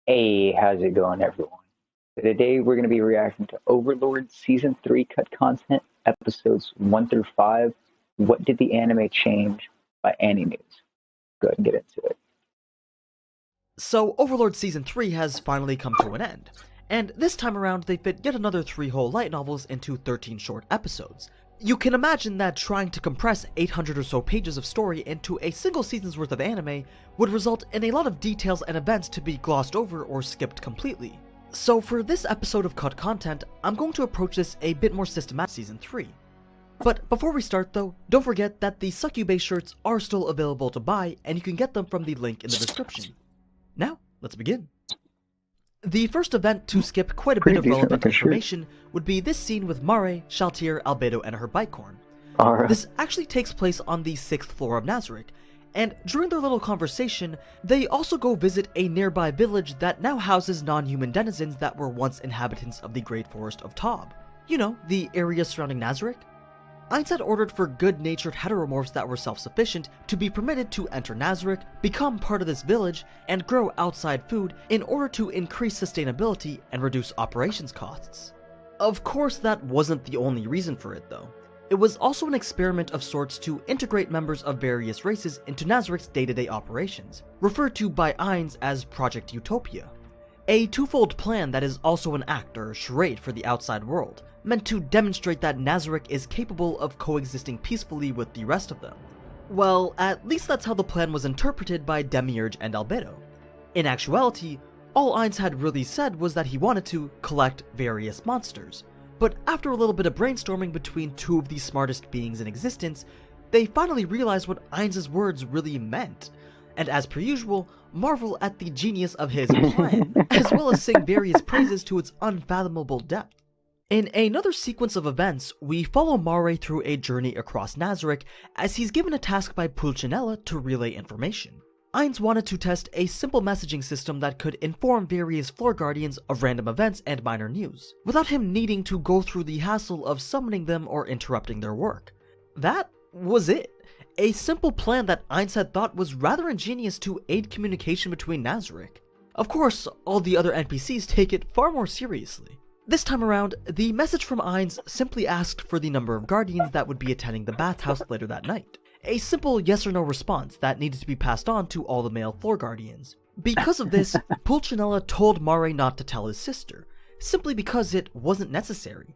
Hey, how's it going, everyone? So today we're going to be reacting to Overlord Season 3 cut content, episodes 1 through 5. What did the anime change by Annie News? Go ahead and get into it. So, Overlord Season 3 has finally come to an end, and this time around they fit yet another 3 whole light novels into 13 short episodes. You can imagine that trying to compress 800 or so pages of story into a single season's worth of anime would result in a lot of details and events to be glossed over or skipped completely. So for this episode of cut content, I'm going to approach this a bit more systematic Season 3. But before we start though, don't forget that the Succubase shirts are still available to buy, and you can get them from the link in the description. Now, let's begin. The first event to skip quite a bit of relevant information would be this scene with Mare, Shaltir, Albedo, and her Bicorn. This actually takes place on the 6th floor of Nazareth, and during their little conversation, they also go visit a nearby village that now houses non-human denizens that were once inhabitants of the Great Forest of Tob. You know, the area surrounding Nazareth? Ainz had ordered for good-natured heteromorphs that were self-sufficient to be permitted to enter Nazareth, become part of this village, and grow outside food in order to increase sustainability and reduce operations costs. Of course, that wasn't the only reason for it though. It was also an experiment of sorts to integrate members of various races into Nazareth's day-to-day operations, referred to by Ainz as Project Utopia. A twofold plan that is also an act or charade for the outside world, meant to demonstrate that Nazareth is capable of coexisting peacefully with the rest of them. Well, at least that's how the plan was interpreted by Demiurge and Albedo. In actuality, all Ainz had really said was that he wanted to collect various monsters, but after a little bit of brainstorming between two of the smartest beings in existence, they finally realized what Ainz's words really meant, and as per usual, marvel at the genius of his plan, as well as sing various praises to its unfathomable depth. In another sequence of events, we follow Mare through a journey across Nazareth as he's given a task by Pulcinella to relay information. Ainz wanted to test a simple messaging system that could inform various floor guardians of random events and minor news, without him needing to go through the hassle of summoning them or interrupting their work. That was it. A simple plan that Ainz had thought was rather ingenious to aid communication between Nazareth. Of course, all the other NPCs take it far more seriously. This time around, the message from Ainz simply asked for the number of guardians that would be attending the bathhouse later that night. A simple yes or no response that needed to be passed on to all the male floor guardians. Because of this, Pulcinella told Mare not to tell his sister, simply because it wasn't necessary.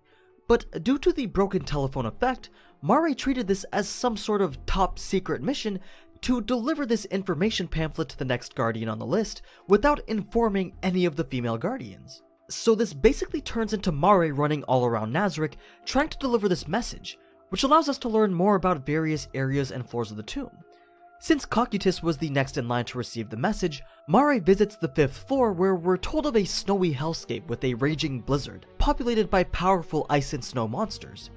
But due to the broken telephone effect, Mare treated this as some sort of top secret mission to deliver this information pamphlet to the next guardian on the list without informing any of the female guardians. So this basically turns into Mare running all around Nazareth trying to deliver this message, which allows us to learn more about various areas and floors of the tomb. Since Cocytus was the next in line to receive the message, Mare visits the 5th floor where we're told of a snowy hellscape with a raging blizzard, populated by powerful ice and snow monsters.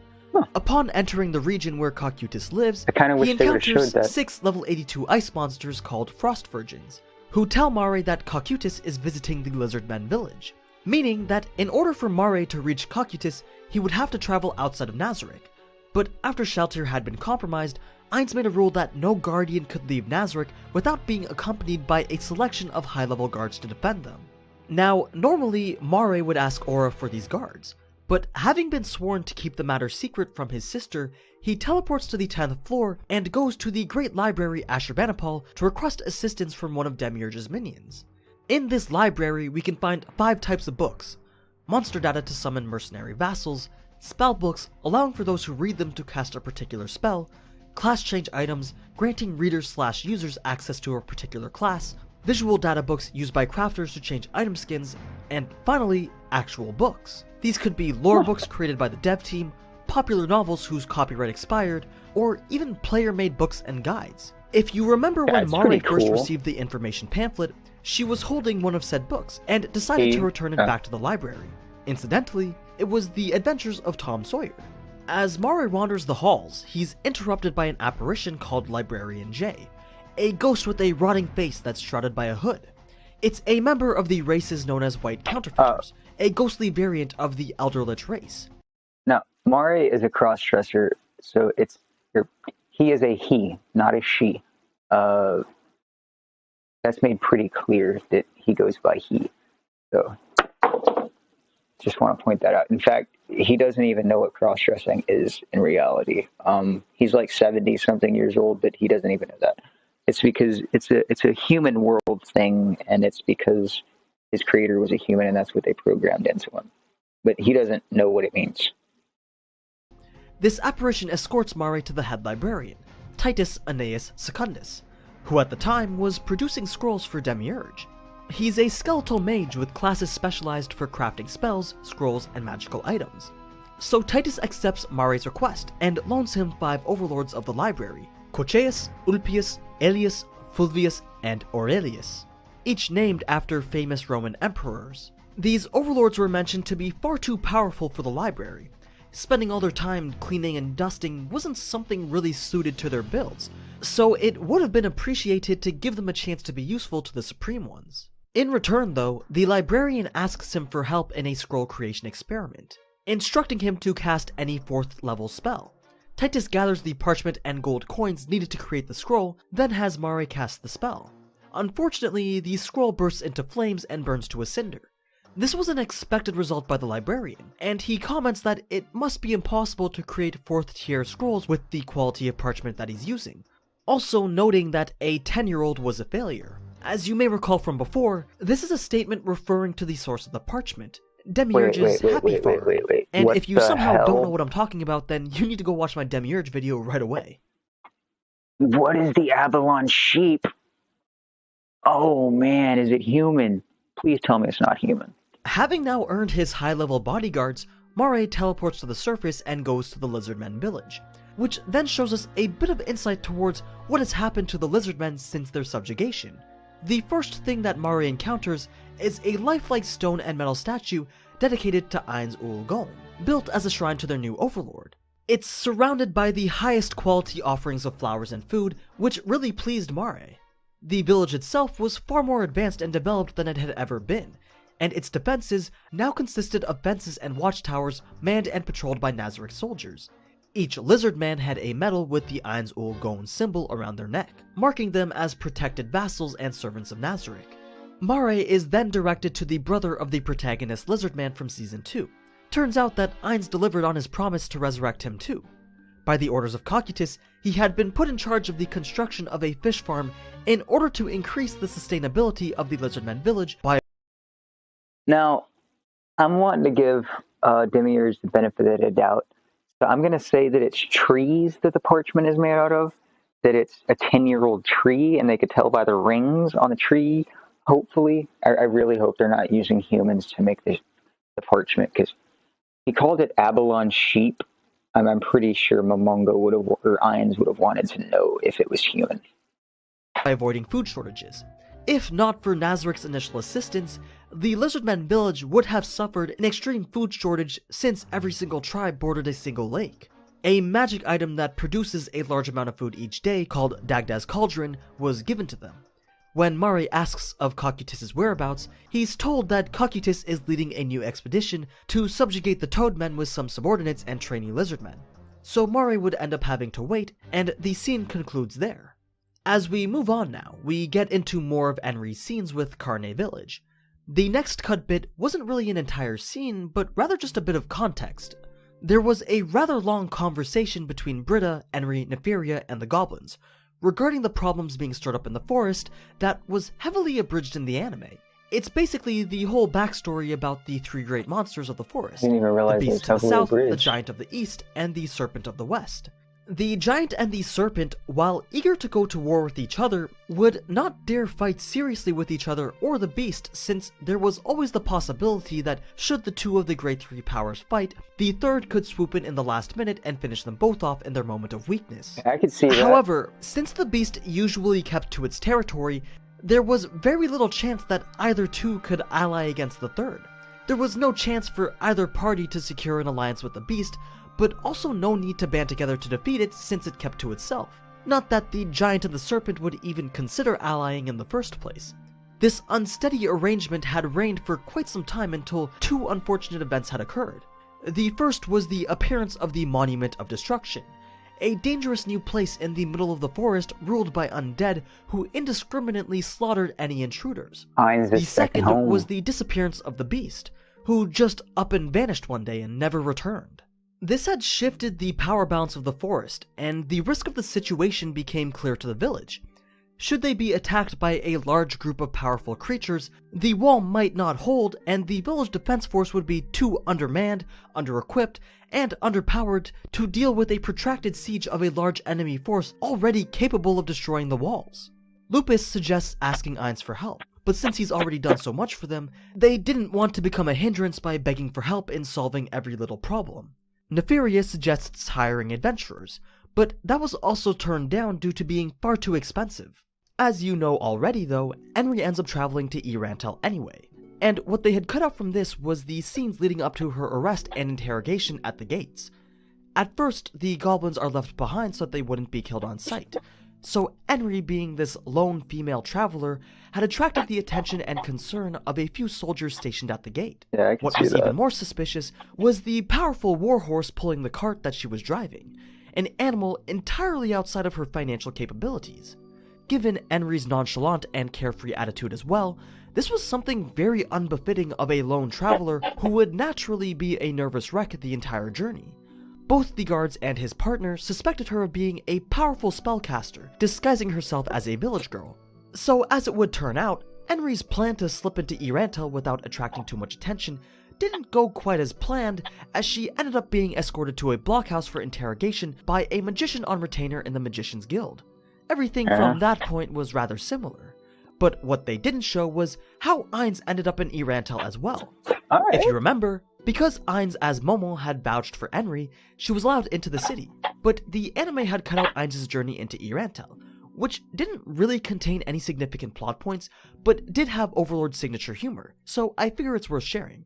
Upon entering the region where Cocytus lives, he encounters 6 level 82 ice monsters called Frost Virgins, who tell Mare that Cocytus is visiting the Lizardman Village, meaning that in order for Mare to reach Cocytus, he would have to travel outside of Nazareth. But after Shaltir had been compromised, Ainz made a rule that no guardian could leave Nazareth without being accompanied by a selection of high-level guards to defend them. Now, normally, Mare would ask Aura for these guards, but having been sworn to keep the matter secret from his sister, he teleports to the 10th floor and goes to the Great Library Ashurbanipal to request assistance from one of Demiurge's minions. In this library, we can find 5 types of books: monster data to summon mercenary vassals, spell books allowing for those who read them to cast a particular spell, class change items granting readers/users access to a particular class, visual data books used by crafters to change item skins, and finally, actual books. These could be lore books created by the dev team, popular novels whose copyright expired, or even player-made books and guides. If you remember when Mare first received the information pamphlet, she was holding one of said books and decided to return it back to the library. Incidentally, it was The Adventures of Tom Sawyer. As Mare wanders the halls, he's interrupted by an apparition called Librarian J, a ghost with a rotting face that's shrouded by a hood. It's a member of the races known as White Counterfeiters, a ghostly variant of the Elderlich race. Now, Mare is a cross-dresser, so he is a he, not a she. That's made pretty clear that he goes by he. So just want to point that out. In fact, he doesn't even know what cross-dressing is in reality. He's like 70 something years old, but he doesn't even know that. It's because it's a human world thing, and it's because his creator was a human, and that's what they programmed into him. But he doesn't know what it means. This apparition escorts Mare to the head librarian, Titus Aeneas Secundus, who at the time was producing scrolls for Demiurge. He's a skeletal mage with classes specialized for crafting spells, scrolls, and magical items. So Titus accepts Mare's request and loans him 5 overlords of the library, Cocheus, Ulpius, Aelius, Fulvius, and Aurelius, each named after famous Roman emperors. These overlords were mentioned to be far too powerful for the library. Spending all their time cleaning and dusting wasn't something really suited to their builds, so it would have been appreciated to give them a chance to be useful to the Supreme Ones. In return, though, the librarian asks him for help in a scroll creation experiment, instructing him to cast any 4th level spell. Titus gathers the parchment and gold coins needed to create the scroll, then has Mare cast the spell. Unfortunately, the scroll bursts into flames and burns to a cinder. This was an expected result by the librarian, and he comments that it must be impossible to create 4th tier scrolls with the quality of parchment that he's using, also noting that a 10-year-old was a failure. As you may recall from before, this is a statement referring to the source of the parchment, Demiurge's Happy Farm. And if you somehow don't know what I'm talking about, then you need to go watch my Demiurge video right away. What is the Avalon sheep? Oh man, is it human? Please tell me it's not human. Having now earned his high-level bodyguards, Mare teleports to the surface and goes to the Lizardman Village, which then shows us a bit of insight towards what has happened to the Lizardmen since their subjugation. The first thing that Mare encounters is a lifelike stone and metal statue dedicated to Ainz Ul Gon, built as a shrine to their new overlord. It's surrounded by the highest quality offerings of flowers and food, which really pleased Mare. The village itself was far more advanced and developed than it had ever been, and its defenses now consisted of fences and watchtowers manned and patrolled by Nazareth soldiers. Each Lizardman had a medal with the Ainz Ul Gon symbol around their neck, marking them as protected vassals and servants of Nazareth. Mare is then directed to the brother of the protagonist Lizardman from Season 2. Turns out that Ainz delivered on his promise to resurrect him too. By the orders of Cocytus, he had been put in charge of the construction of a fish farm in order to increase the sustainability of the Lizardman Village by... Now, I'm wanting to give Demiurge the benefit of the doubt. So I'm going to say that it's trees that the parchment is made out of, that it's a 10-year-old tree, and they could tell by the rings on the tree. Hopefully, I really hope they're not using humans to make the parchment, because he called it Abalon sheep. I'm pretty sure Momongo would have, or Ainz would have wanted to know if it was human. By avoiding food shortages. If not for Nazareth's initial assistance, the Lizardman Village would have suffered an extreme food shortage since every single tribe bordered a single lake. A magic item that produces a large amount of food each day, called Dagda's Cauldron, was given to them. When Mare asks of Cocytus's whereabouts, he's told that Cocytus is leading a new expedition to subjugate the Toadmen with some subordinates and trainee Lizardmen. So Mare would end up having to wait, and the scene concludes there. As we move on now, we get into more of Henry's scenes with Carne Village. The next cut bit wasn't really an entire scene, but rather just a bit of context. There was a rather long conversation between Britta, Henry, Neferia, and the goblins, regarding the problems being stirred up in the forest that was heavily abridged in the anime. It's basically the whole backstory about the 3 great monsters of the forest, the beast to the south, the giant of the east, and the serpent of the west. The giant and the serpent, while eager to go to war with each other, would not dare fight seriously with each other or the beast, since there was always the possibility that should the 2 of the great 3 powers fight, the third could swoop in the last minute and finish them both off in their moment of weakness. I could see that. However, since the beast usually kept to its territory, there was very little chance that either 2 could ally against the third. There was no chance for either party to secure an alliance with the beast, but also no need to band together to defeat it since it kept to itself. Not that the giant and the serpent would even consider allying in the first place. This unsteady arrangement had reigned for quite some time until 2 unfortunate events had occurred. The first was the appearance of the Monument of Destruction, a dangerous new place in the middle of the forest ruled by undead who indiscriminately slaughtered any intruders. The Heinz's second second was home. the disappearance of the beast, who just up and vanished one day and never returned. This had shifted the power balance of the forest, and the risk of the situation became clear to the village. Should they be attacked by a large group of powerful creatures, the wall might not hold, and the village defense force would be too undermanned, under-equipped, and underpowered to deal with a protracted siege of a large enemy force already capable of destroying the walls. Lupus suggests asking Ainz for help, but since he's already done so much for them, they didn't want to become a hindrance by begging for help in solving every little problem. Nefarious suggests hiring adventurers, but that was also turned down due to being far too expensive. As you know already though, Enri ends up traveling to Erantel anyway, and what they had cut out from this was the scenes leading up to her arrest and interrogation at the gates. At first, the goblins are left behind so that they wouldn't be killed on sight, so Enri, being this lone female traveler, had attracted the attention and concern of a few soldiers stationed at the gate. Yeah, I can What see was that. even more suspicious was the powerful warhorse pulling the cart that she was driving, an animal entirely outside of her financial capabilities. Given Enri's nonchalant and carefree attitude as well, this was something very unbefitting of a lone traveler who would naturally be a nervous wreck the entire journey. Both the guards and his partner suspected her of being a powerful spellcaster, disguising herself as a village girl. So as it would turn out, Enri's plan to slip into Erantel without attracting too much attention didn't go quite as planned, as she ended up being escorted to a blockhouse for interrogation by a magician on retainer in the Magician's Guild. Everything from that point was rather similar, but what they didn't show was how Ainz ended up in Erantel as well. Alright. If you remember, because Ainz as Momo had vouched for Enri, she was allowed into the city, but the anime had cut out Ainz's journey into Erantel, which didn't really contain any significant plot points, but did have Overlord's signature humor, so I figure it's worth sharing.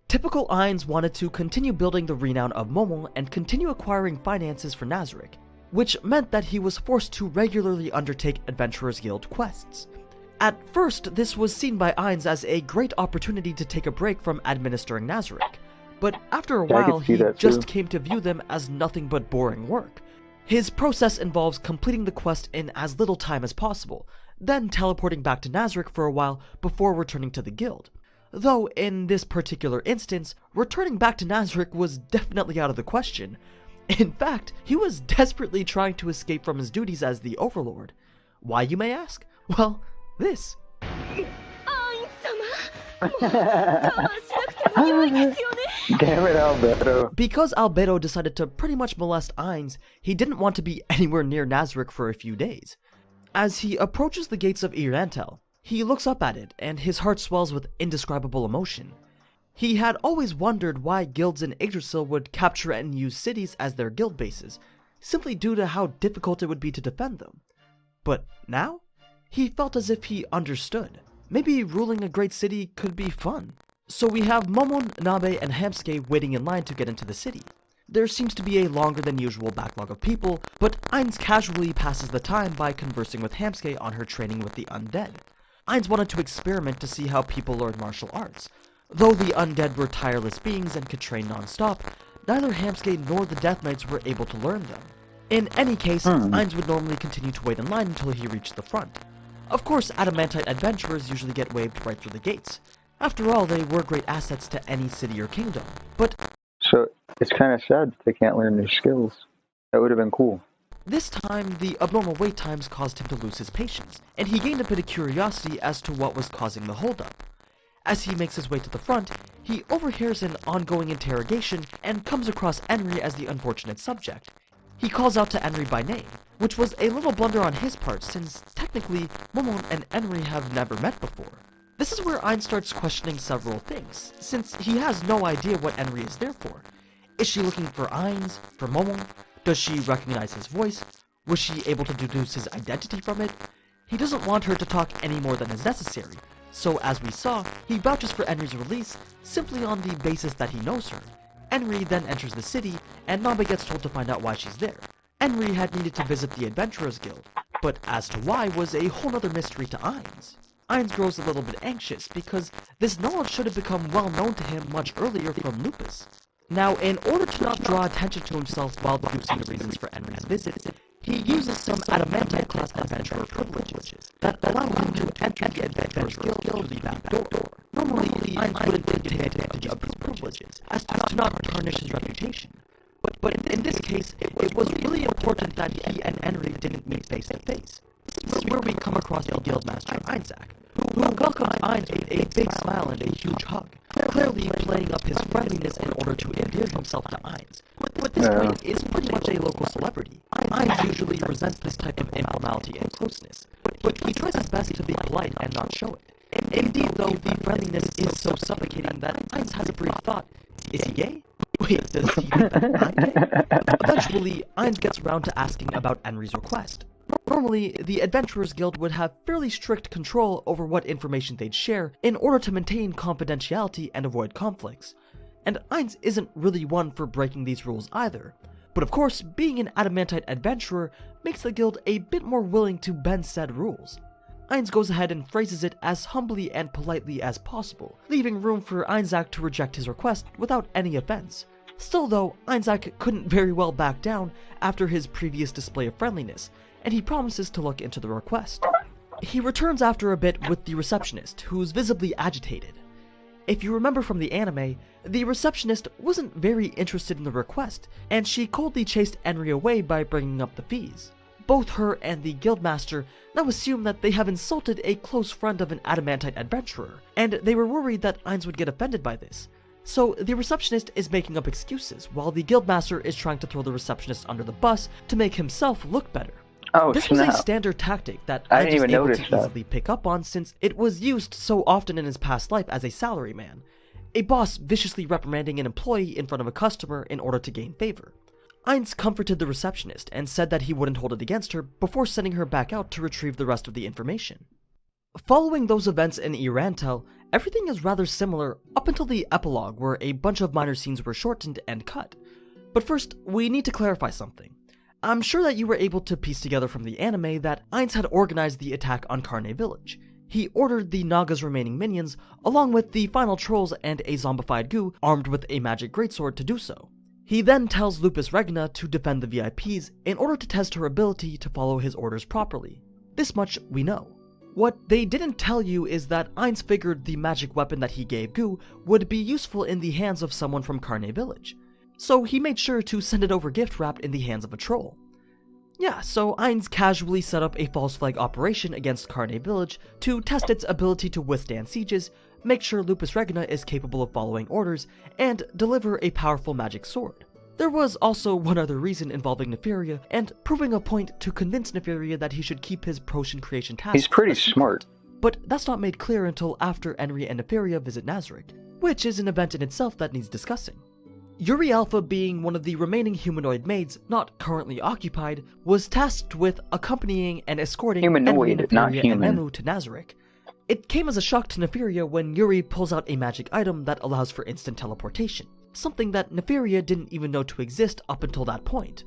Typical Ainz wanted to continue building the renown of Momo and continue acquiring finances for Nazareth, which meant that he was forced to regularly undertake Adventurers Guild quests. At first, this was seen by Ainz as a great opportunity to take a break from administering Nazareth, but after a Yeah, I could while see he that just too. came to view them as nothing but boring work. His process involves completing the quest in as little time as possible, then teleporting back to Nazareth for a while before returning to the guild. Though in this particular instance, returning back to Nazareth was definitely out of the question. In fact, he was desperately trying to escape from his duties as the Overlord. Why, you may ask? Well, this. Damn it, Alberto. Because Albedo decided to pretty much molest Ainz, he didn't want to be anywhere near Nazareth for a few days. As he approaches the gates of Erantel, he looks up at it, and his heart swells with indescribable emotion. He had always wondered why guilds in Yggdrasil would capture and use cities as their guild bases, simply due to how difficult it would be to defend them. But now, he felt as if he understood. Maybe ruling a great city could be fun. So we have Momon, Nabe, and Hamsuke waiting in line to get into the city. There seems to be a longer than usual backlog of people, but Ainz casually passes the time by conversing with Hamsuke on her training with the undead. Ainz wanted to experiment to see how people learn martial arts. Though the undead were tireless beings and could train non-stop, neither Hamsuke nor the Death Knights were able to learn them. In any case, Ainz would normally continue to wait in line until he reached the front. Of course, adamantite adventurers usually get waved right through the gates. After all, they were great assets to any city or kingdom. But So, it's kind of sad that they can't learn their skills. That would have been cool. this time, the abnormal wait times caused him to lose his patience, and he gained a bit of curiosity as to what was causing the holdup. As he makes his way to the front, he overhears an ongoing interrogation and comes across Enri as the unfortunate subject. He calls out to Enri by name, which was a little blunder on his part since, technically, Momon and Enri have never met before. This is where Ainz starts questioning several things, since he has no idea what Enri is there for. Is she looking for Ainz? For Momon? Does she recognize his voice? Was she able to deduce his identity from it? He doesn't want her to talk any more than is necessary, so as we saw, he vouches for Enri's release simply on the basis that he knows her. Enri then enters the city, and Nabe gets told to find out why she's there. Enri had needed to visit the Adventurers Guild, but as to why was a whole other mystery to Ainz. Ainz grows a little bit anxious because this knowledge should have become well known to him much earlier from Lupus. Now, in order to not draw attention to himself while deducing the reasons for Henry's visit, he uses some adamantite class adventurer privileges that allow him to enter the Adventurers Guild through the back door. Normally, Ainz wouldn't take advantage of these privileges, as to not tarnish his reputation. But in this case, it was really important that he and Henry didn't meet face to face. This is where we come across the Guildmaster Einzak, who welcomed Ainz with a big smile and a huge hug, clearly playing up his friendliness in order to endear himself to Ainz, who at this point is pretty much a local celebrity. Ainz usually resents this type of informality and closeness, but he tries his best to be polite and not show it. Indeed, though, the friendliness is so suffocating that Ainz has a brief thought: is he gay? Wait, does he think that I'm gay? Eventually, Ainz gets around to asking about Henry's request. Normally, the Adventurers Guild would have fairly strict control over what information they'd share in order to maintain confidentiality and avoid conflicts, and Ainz isn't really one for breaking these rules either. But of course, being an adamantite adventurer makes the guild a bit more willing to bend said rules. Ainz goes ahead and phrases it as humbly and politely as possible, leaving room for Einzak to reject his request without any offense. Still though, Einzak couldn't very well back down after his previous display of friendliness, and he promises to look into the request. He returns after a bit with the receptionist, who's visibly agitated. If you remember from the anime, the receptionist wasn't very interested in the request, and she coldly chased Henry away by bringing up the fees. Both her and the guildmaster now assume that they have insulted a close friend of an adamantite adventurer, and they were worried that Ainz would get offended by this. So the receptionist is making up excuses, while the guildmaster is trying to throw the receptionist under the bus to make himself look better. Oh, this snap. was a standard tactic that I Ainz didn't was even able notice to that. easily pick up on, since it was used so often in his past life as a salaryman. A boss viciously reprimanding an employee in front of a customer in order to gain favor. Ainz comforted the receptionist and said that he wouldn't hold it against her before sending her back out to retrieve the rest of the information. Following those events in Irantel, everything is rather similar up until the epilogue, where a bunch of minor scenes were shortened and cut. But first, we need to clarify something. I'm sure that you were able to piece together from the anime that Ainz had organized the attack on Carne Village. He ordered the Naga's remaining minions, along with the final trolls and a zombified goo armed with a magic greatsword, to do so. He then tells Lupus Regina to defend the VIPs in order to test her ability to follow his orders properly. This much we know. What they didn't tell you is that Ainz figured the magic weapon that he gave Goo would be useful in the hands of someone from Carne Village, so he made sure to send it over gift wrapped in the hands of a troll. Yeah, so Ainz casually set up a false flag operation against Carne Village to test its ability to withstand sieges, make sure Lupus Regina is capable of following orders, and deliver a powerful magic sword. There was also one other reason involving Nefaria, and proving a point to convince Nefaria that he should keep his potion creation task. He's pretty a secret. smart. But that's not made clear until after Henry and Nefaria visit Nazareth, which is an event in itself that needs discussing. Yuri Alpha, being one of the remaining humanoid maids not currently occupied, was tasked with accompanying and escorting Henry, Humanoid, not Nefaria, and human. Nemu to Nazareth. It came as a shock to Nefaria when Yuri pulls out a magic item that allows for instant teleportation, something that Nefaria didn't even know to exist up until that point.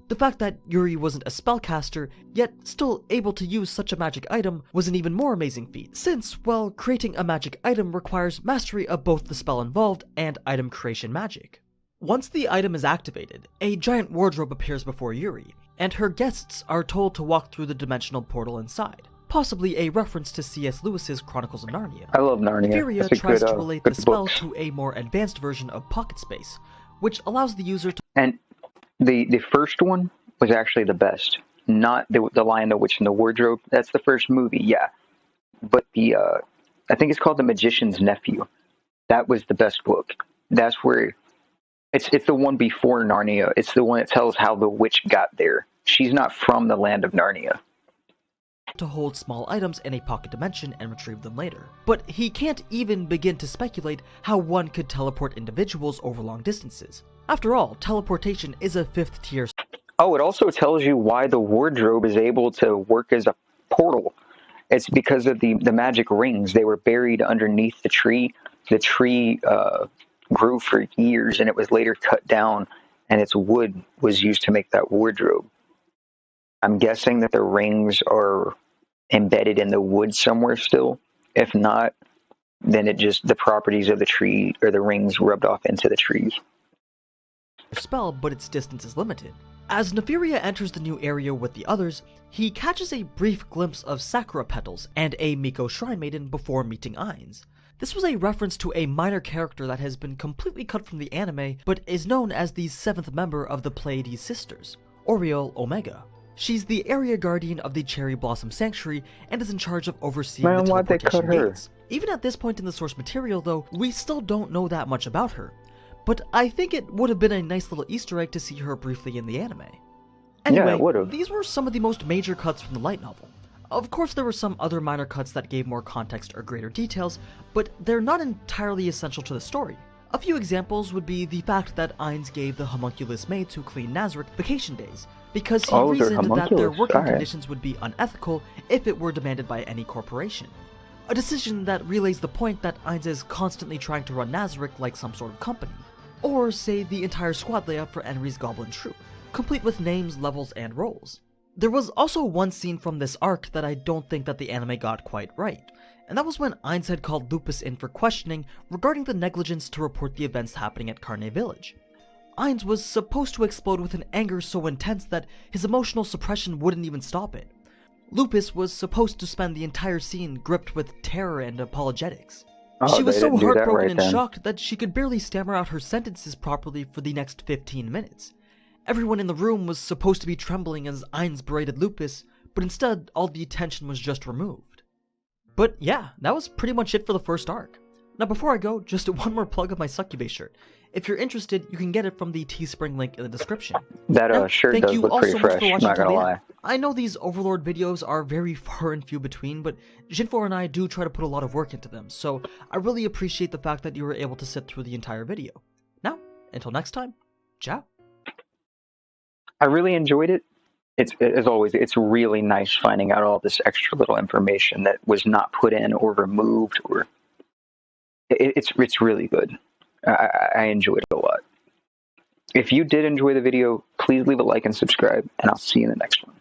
The fact that Yuri wasn't a spellcaster, yet still able to use such a magic item, was an even more amazing feat, since, well, creating a magic item requires mastery of both the spell involved and item creation magic. Once the item is activated, a giant wardrobe appears before Yuri, and her guests are told to walk through the dimensional portal inside, possibly a reference to C.S. Lewis's Chronicles of Narnia. I love Narnia. Nefaria It's a tries good, to relate the good spell books. to a more advanced version of Pocket Space, which allows the user to And the first one was actually the best. Not the Lion, the Witch, and the Wardrobe. That's the first movie, yeah. But I think it's called The Magician's Nephew. That was the best book. That's where it's the one before Narnia. It's the one that tells how the witch got there. She's not from the land of Narnia. hold small items in a pocket dimension and retrieve them later. But he can't even begin to speculate how one could teleport individuals over long distances. After all, teleportation is a 5th tier. Oh, it also tells you why the wardrobe is able to work as a portal. It's because of the magic rings. They were buried underneath the tree. The tree grew for years, and it was later cut down, and its wood was used to make that wardrobe. I'm guessing that the rings are embedded in the wood somewhere still. If not, then it just the properties of the tree or the rings rubbed off into the trees. spell, but its distance is limited. As Neferia enters the new area with the others, he catches a brief glimpse of Sakura petals and a Miko Shrine Maiden before meeting Ainz. This was a reference to a minor character that has been completely cut from the anime, but is known as the 7th member of the Pleiades sisters, Oreo Omega. She's the area guardian of the Cherry Blossom Sanctuary and is in charge of overseeing the teleportation gates. Even at this point in the source material though, we still don't know that much about her. But I think it would have been a nice little Easter egg to see her briefly in the anime. Anyway, these were some of the most major cuts from the light novel. Of course there were some other minor cuts that gave more context or greater details, but they're not entirely essential to the story. A few examples would be the fact that Ainz gave the homunculus maids who clean Nazareth vacation days, because he reasoned that their working conditions would be unethical if it were demanded by any corporation. A decision that relays the point that Ainz is constantly trying to run Nazareth like some sort of company. Or say the entire squad layout for Enri's Goblin Troop, complete with names, levels, and roles. There was also one scene from this arc that I don't think that the anime got quite right, and that was when Ainz had called Lupus in for questioning regarding the negligence to report the events happening at Carne Village. Ainz was supposed to explode with an anger so intense that his emotional suppression wouldn't even stop it. Lupus was supposed to spend the entire scene gripped with terror and apologetics. She was so heartbroken and shocked that she could barely stammer out her sentences properly for the next 15 minutes. Everyone in the room was supposed to be trembling as Ainz berated Lupus, but instead all the attention was just removed. But yeah, that was pretty much it for the first arc. Now before I go, just one more plug of my Succubate shirt. If you're interested, you can get it from the Teespring link in the description. That shirt does look pretty fresh, I'm not gonna lie. I know these Overlord videos are very far and few between, but Jinfor and I do try to put a lot of work into them, so I really appreciate the fact that you were able to sit through the entire video. Now, until next time, ciao. I really enjoyed it. As always, it's really nice finding out all this extra little information that was not put in or removed, or it's really good. I enjoyed it a lot. If you did enjoy the video, please leave a like and subscribe, and I'll see you in the next one.